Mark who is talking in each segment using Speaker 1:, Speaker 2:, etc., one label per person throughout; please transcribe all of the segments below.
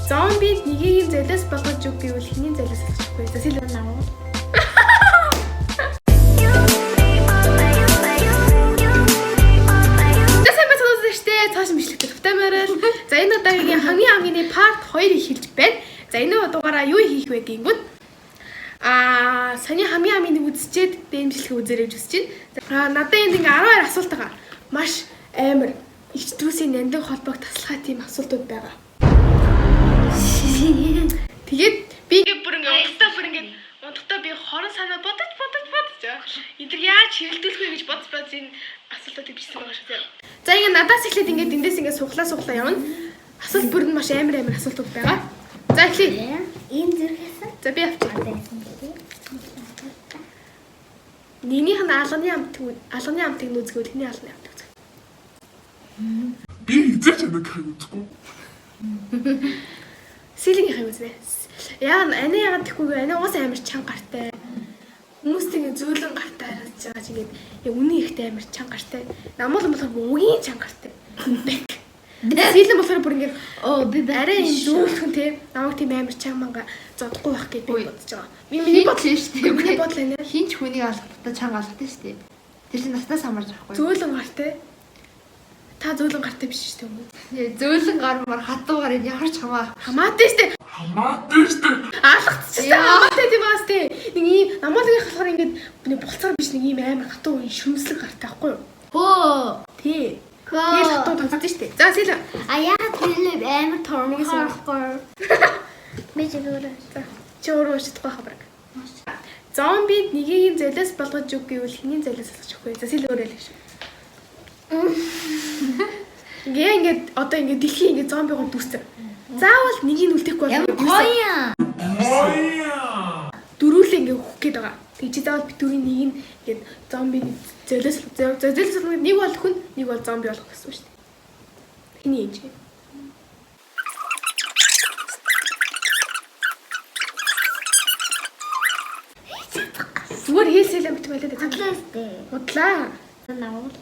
Speaker 1: Зомбид нэгийг золиос болгож үг гэвэл хэний золиос болгох вэ? За сэлэн наа. Цааш мишлэгтэй тутамаарай. За энэ удаагийн хамгийн part 2-ыг хэлж байна. За энэ дугаараа юу хийх вэ гингүүд саний хамгийн нэг үзчихэд дэмжлэхээ үзээрэй гэж хүсэж байна. Надад энд ингээ 12 асуулт байгаа. Маш амар ихч дүүсийн нандин холбоог таслахаа тийм асуултууд байгаа. Тэгээд би бүр ингээ унтахтаа би хорон санаа бодож эдгээр яаж хэрэглүүлэх вэ гэж бодож энэ асуултуудыг бичсэн байгаа шүү дээ. За ингээ надаас эхлээд ингээд эндээс ингээ суглаа явна. Асуулт бүр нь маш амар асуултууд байгаа. За эхлэе.
Speaker 2: Ийм зэрэгээс.
Speaker 1: За би авчих. Нинийх нь алганы амтыг нүзгүүл хэний алганы амт үзэх.
Speaker 3: Би эзэж нэг үзэхгүй.
Speaker 1: Сэлгийн үзнэ. Яагаад тэгэхгүй ани уус амар чанга гартай. Хүмүүстэй зөөлөн гартай харагдаж байгаа ч ингээд үнэн ихтэй амар чанга гартай. Намуул болохоор үгийн чанга гартай. Сэлэн болохоор бүр ингээд би арай дүүлхэн те намайг тийм амар чанга зодохгүй байх гэж би бодож байгаа. Миний бодлоо шүү дээ. Миний бодлоо нэ.
Speaker 4: Хинч хүнийг алгахтаа чанга алгадсан шүү дээ. Тэр чинь настаас хамаарч байхгүй.
Speaker 1: Зөөлөн гартай. Та зөөлөн гартай биш шүү дээ.
Speaker 4: Зөөлөн гармаар хатуугаар ямар ч
Speaker 1: хамаатай шүү дээ.
Speaker 3: Хамаатай шүү дээ.
Speaker 1: Алгацчихсан хамаатай тийм баас те. Нэг ийм намуулгын болохоор ингээд булцаар биш нэг ийм амар хатуу шүмслэг гартай байхгүй юу?
Speaker 4: Хөө.
Speaker 1: Тий. Тэр хатуу тагцсан шүү дээ. За сэлэн.
Speaker 2: Яагаад тэр амар тормог байхгүй. Мэж өөрөө.
Speaker 1: За чи өөрөө уншдаггүй хабраг. Зомбид нэгийг золиос болгож үг гэвэл хэний золиос болгох вэ? За сэл өөрөө л гэж. Ингээд одоо ингээд дэлхий ингээд зомбигоор дүүссэн. Заавал нэгийг үлдэхгүй
Speaker 2: Гоё.
Speaker 1: дөрүүлээ ингээд хөх гээд байгаа. Тэг чи заавал битүүрийн нэг нь ингээд зомби золиос нэг бол хүн нэг бол зомби болох гэсэн шүү дээ. Хэний юм чи? Зүгээр хийсэлээ бит байлаа дээ.
Speaker 2: Атлаас дээ.
Speaker 1: Удлаа.
Speaker 2: Наул.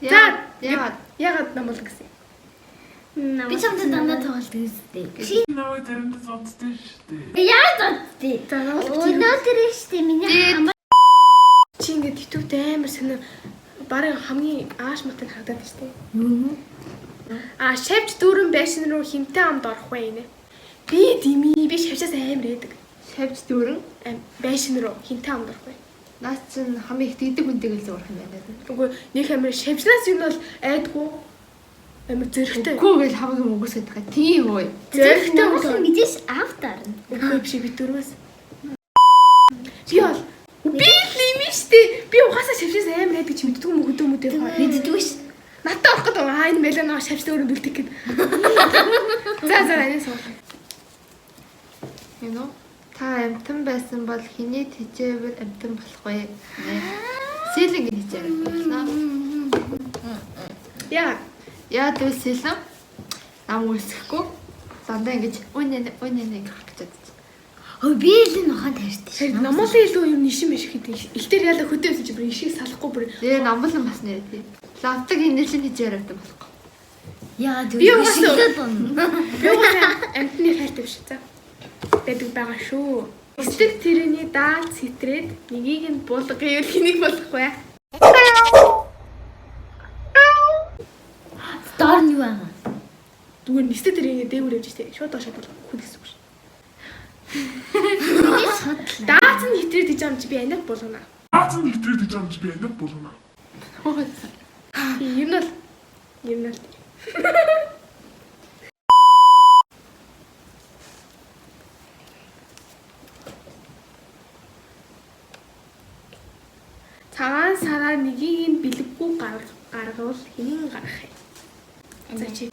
Speaker 1: За. Яагаад намуул гэсэн юм?
Speaker 2: Би чамд дандаа тоглолт үзтээ. Чи
Speaker 3: Нөө тэрэнд зоддсон шүү дээ.
Speaker 2: яа зодтээ?
Speaker 1: За
Speaker 2: Өнөөдөр штэ миний хамаа.
Speaker 1: чи ингээд төвтэй амар сонир барыг хамгийн ааш матыг хагдаад штэ. Шавж дүүрэн байшин руу хинтээ амд орох вэ инэ. Би шавчаас амар яадаг.
Speaker 4: Шавж дүүрэн
Speaker 1: Байшин руу хинтээ амд орох вэ?
Speaker 4: наач чинь хамгийн их дийдэг хүнтэйг л зурх юм байна.
Speaker 1: Үгүй нэг амар шавжнаас юу нь бол айдгүй амар зөрөгтэй.
Speaker 4: Үгүй гэл хамаг юм өгөөсөд байгаа. Тийм үү.
Speaker 1: Зөрөгтэй
Speaker 2: Нуусан мэдээс автаар.
Speaker 1: үгүй биш би дөрвөөс. Би л штэ. Би угаасаа шавжнаас амар айдаг чи мэддгүй мөгөдөө
Speaker 2: Мэддэггүй ш.
Speaker 1: Натаа авах гэдэг энэ мэлэнаа шавжтай өрөнд үлдэх гээд. За энэ суух.
Speaker 4: You know? Та амтан байсан бол хэний тэжээвэр амтан болох вэ? Сэлэн гэж хэлж байна. Яа тэр сэлэн ам үсэхгүй. Дандаа ингэж үнэ гэх гэж
Speaker 2: Ой би л нохоо тарьдээ.
Speaker 1: Намуулын илүү юм нишин биш гэдэг. Илтэр яла хөдөөсөн чи бүр ишийг салахгүй бүр.
Speaker 4: Тэгээ намбал бас нэр тий. Лавтаг инээлийн тэжээвэр амтан болохгүй.
Speaker 2: Яа
Speaker 1: Би угаасаа
Speaker 2: би
Speaker 1: амтны хайртай биш. За. Байдаг байгаа шүү. Эсрэг тэрний даалт сэтрээд нэгийг нь булга гэвэл хэнийг болох вэ?
Speaker 2: доор нь юу аа?
Speaker 1: Зүгээр нэстэ тэрний дээгүүр явж штэ. Шууд доошоо булга хүн гэсэн үг шүү. Даалт нь хэтрээд иж юм чи би аниг болгоно.
Speaker 3: Даалт нь хэтрээд иж юм чи би аниг болгоно.
Speaker 1: Юм бол цагаан сараар нэгийг нь бэлэггүй гаргавал хэнийг гаргах юм? За чи.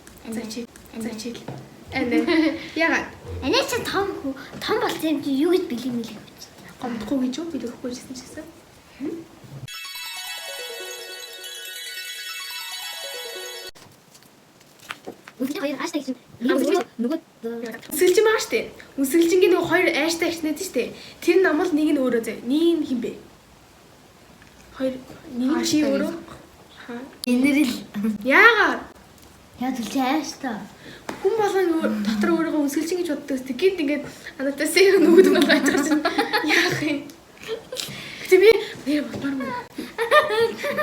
Speaker 1: Яагаад?
Speaker 2: Анаа чи том болсон юм чи юу гэж бэлэг хүч.
Speaker 1: Гомдохгүй гэж юу бэлэхгүй гэсэн чигсэн.
Speaker 2: Үгүй хоёр ааштай гэж нөгөө
Speaker 1: Үсгэлжин байгаа штэ. Үсгэлжингийн нөгөө хоёр ааштай гэж нэдэж штэ. Тэр намал нэг нь өөрөө зэ. Нэг нь хин бэ? Хоёр нэг чи өөрөө.
Speaker 2: Инэрэл.
Speaker 1: Яагаад?
Speaker 2: Яа төлж ааш та.
Speaker 1: Хүн болгон дотор өөрийгөө өсгөлчин гэж боддог өстэй. Гинт ингээд анатаас нөгөөд нь болж байгаа. Яах юм? Гэтэ би нэр болмоор мөн.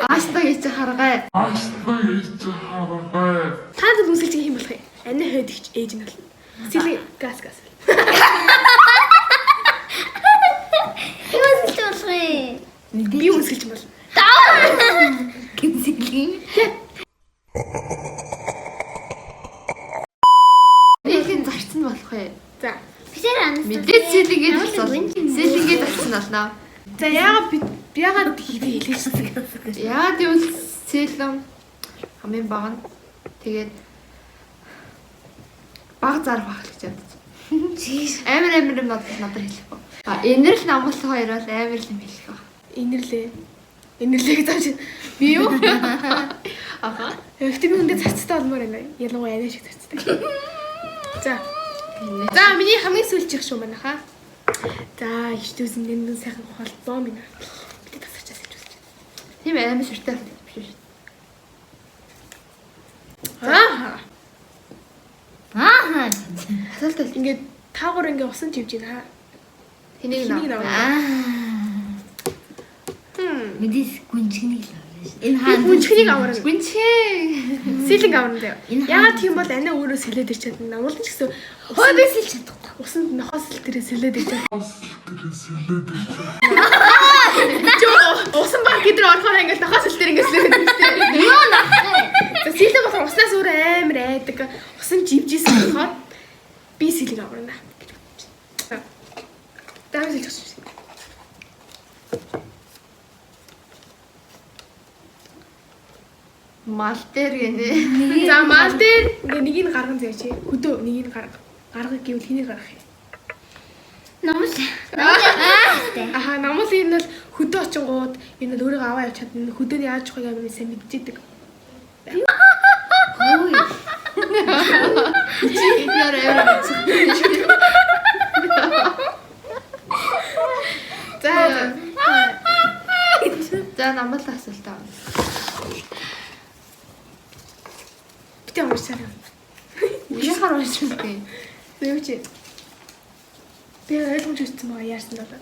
Speaker 4: Ааштай гэж харгай.
Speaker 3: Астаа хийж хараа.
Speaker 1: Та зөв өсгөлчин юм болох юм. Ани хойд ихч ээж нь бол. Сэлэг газ.
Speaker 2: Юу ч болохгүй.
Speaker 1: Би өсгөлчин бол.
Speaker 2: Гинсэлгийн.
Speaker 4: Нэлийн зарцсан болох юм.
Speaker 1: За.
Speaker 2: Бисээр анаас.
Speaker 4: Мэдээд сэлгээд болсон. Сэлгээд болсон болно.
Speaker 1: За яагаад хэлээч.
Speaker 4: Яагаад гэвэл сэлэм хамгийн бага нь тэгээд баг зарах байх гэж бодож. Амар юм надад хэлэхгүй. Энэрл намгалт хоёр бол амар юм хэлэх ба.
Speaker 1: Инэрлээ гэж зааж би юу?
Speaker 4: Аха.
Speaker 1: Гэхдээ би хүндээ цацтай болмоор байна. Ялангуяа анаа шиг цацтай. За. За миний хамгийн сүүлчих шүү манай хаа. За ичдүүсэн нэндэн сайхан холбоо минь. Би тасарчаас гэж үзэж байна.
Speaker 4: Тийм амар шүртэй биш шүү.
Speaker 2: Аа.
Speaker 4: Асуулт
Speaker 1: Ингээд таагуур ингээд усан живж байна хаа.
Speaker 4: хэнийг
Speaker 1: Хэнийг
Speaker 4: наа.
Speaker 2: Аа. Мэдээс гүнчгнийг л авлаа шүү. Энэ хаан
Speaker 1: Гүнчхнийг аварна.
Speaker 4: Гүнчээ.
Speaker 1: Сэлэнг аварна заяа.
Speaker 2: Энэ
Speaker 1: Яагаад тийм бол анаа өөрөө сэлээд ирч чадна. Намуулан ч гэсэн
Speaker 2: хой би сэлж чадахгүй.
Speaker 1: усанд нохоос л тэрээ сэлээд ирч чадна.
Speaker 3: Астаа
Speaker 1: Усан баг гэдрэ орохоор ингээд нохоос л тэр ингээд сэлээд ирч.
Speaker 2: Юу нах.
Speaker 1: За сэлэн болохоор уснаас өөр амар айдаг. Усан живжсэн болохоор би сэлэг аварна. Даавал сэлж өгсөн.
Speaker 4: Мал дээр гинэ.
Speaker 1: За мал дээр ингээ нэгийг нь гарган заяа чи. Хөдөө нэгийг нь гаргах гэвэл хэнийг гаргах юм?
Speaker 2: Номс.
Speaker 1: Аха намал энэ бол хөдөө очингууд энэ бол өөрийгөө аваа явж чадна. Хөдөөний яаж явах юм сайн мэдчихэдэг.
Speaker 2: Хөөе.
Speaker 4: Чи яар аваа. За намал асуулт аа.
Speaker 1: Битээ уушаа.
Speaker 4: Яхаар уушгүй.
Speaker 1: Юу чи? Би ойлгомж өгсөн байгаа яарсан даа.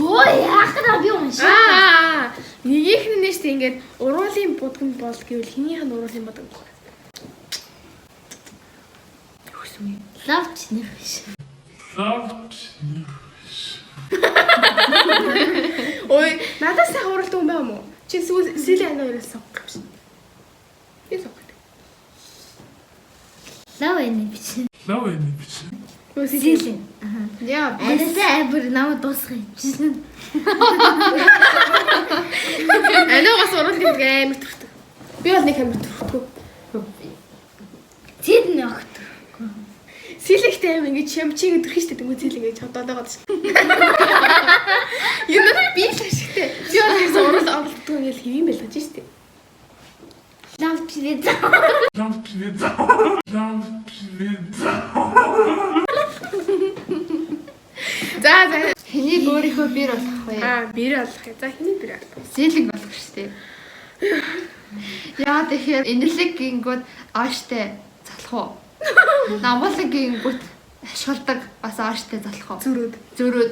Speaker 2: Өө яахаа би уншаа.
Speaker 1: Нэгийнх нь нэштэй ингээд уруулын будган бол гэвэл хинийх нь уруулын будган бол.
Speaker 2: Лавч нэр биш.
Speaker 1: Ой, надад сайн уралд юм байна уу? Чи сүүлийн анаа яриасан гэж. Би согт.
Speaker 2: Лав энэ биш.
Speaker 3: Лав энэ биш.
Speaker 1: Юу сэлэн?
Speaker 4: Яа.
Speaker 2: Арисаа бүр намайг дуусгах юм чинь.
Speaker 1: Анаагаас уралд амар төрхтөг. Би бол нэг амар төрхтөг.
Speaker 2: Зэд нь огт.
Speaker 1: Сэлэгтэй аим ингэж шамчиг өдөрхөн штэ дөнгөж сэл ингэж бодоод байгаа шүү. Юу нэг би л ашигтай. Би бол нэг урал авалтдаг юм хэвэн байл гэж штэ.
Speaker 2: Лавч нэ.
Speaker 1: За.
Speaker 4: Хэнийг өөрийнхөө бэр болох вэ?
Speaker 1: Бэр болох юм. За хэний бэр болох вэ?
Speaker 4: Сэлэг болох шүү дээ. Яа тэгэхээр энэрлэг гингүүд ааштай залах уу? Намуулан гингүүд ашгалдаг бас ааштай залах уу? Зөрөөд.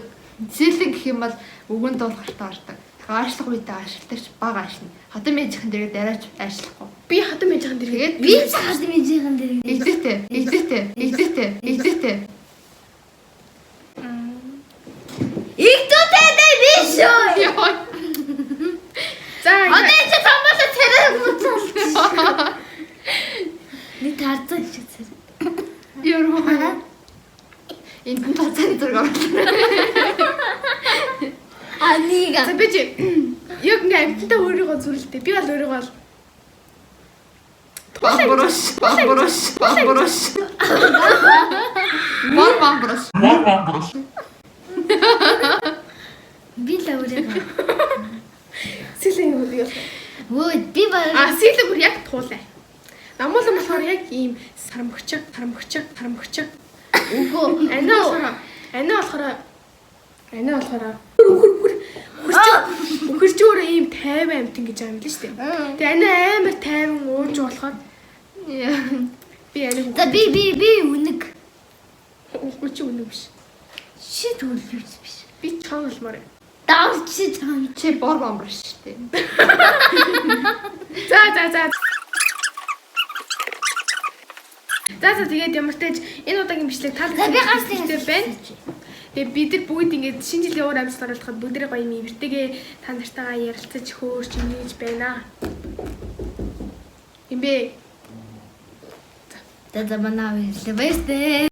Speaker 4: Сэлэг гэх юм бол өгөн дуулахтаа ордог. Аашлах үедээ аашилтагч баг аашна. Хатан мэжийнхэн дээрээ дараач аашлахгүй.
Speaker 1: Би хатан мэжийнхэн дээрээ
Speaker 2: Би ч хатан мэжийнхэн дээр.
Speaker 4: Илдээтэй.
Speaker 2: Игдүүтэй дээ биш үү?
Speaker 1: За.
Speaker 2: Одоо чи тамбалаа царай муцал. Нэг тарцаа шиг царай.
Speaker 4: Яруу. Энд нь тацааны зураг орлоо.
Speaker 2: Анига.
Speaker 1: За би чи яг ингээ амттай өөрийгөө зүрэлтэй. Би бол өөрийгөө
Speaker 4: Бамброш.
Speaker 2: Би л өөрийгөө.
Speaker 1: сэлэн юу?
Speaker 2: Өө би баг.
Speaker 1: Сэлэн бүр яг туулаа. Намуулан болохоор яг ийм сарамгч.
Speaker 2: Үгүй.
Speaker 1: Анаа болохоор хөр Үхэр чи өөрөө ийм 50 амтэн гэж байгаа юм л шүү дээ. Тэгээ ани амар 50 ууж болохоор би ани
Speaker 2: За би үнэг.
Speaker 1: үгүй чи үнэ биш.
Speaker 2: Шид үлвэс биш.
Speaker 1: Би чон болмоор.
Speaker 2: Даавч чи тань.
Speaker 4: Чи бор бомбор шүү дээ.
Speaker 1: За. За тэгээд ямар ч тач энэ удаагийн бичлэг тал
Speaker 2: За би ганц нэг
Speaker 1: байна. Тэгээ бид нар бүгд ингээд шинэ жилийн уур амьсгал оруулахад бүгдээ гоё юм эвэртэйгээ та нартайгаа ярилцаж хөөрч ингэж байна. Имбэ.
Speaker 2: За манаа баярлалаа.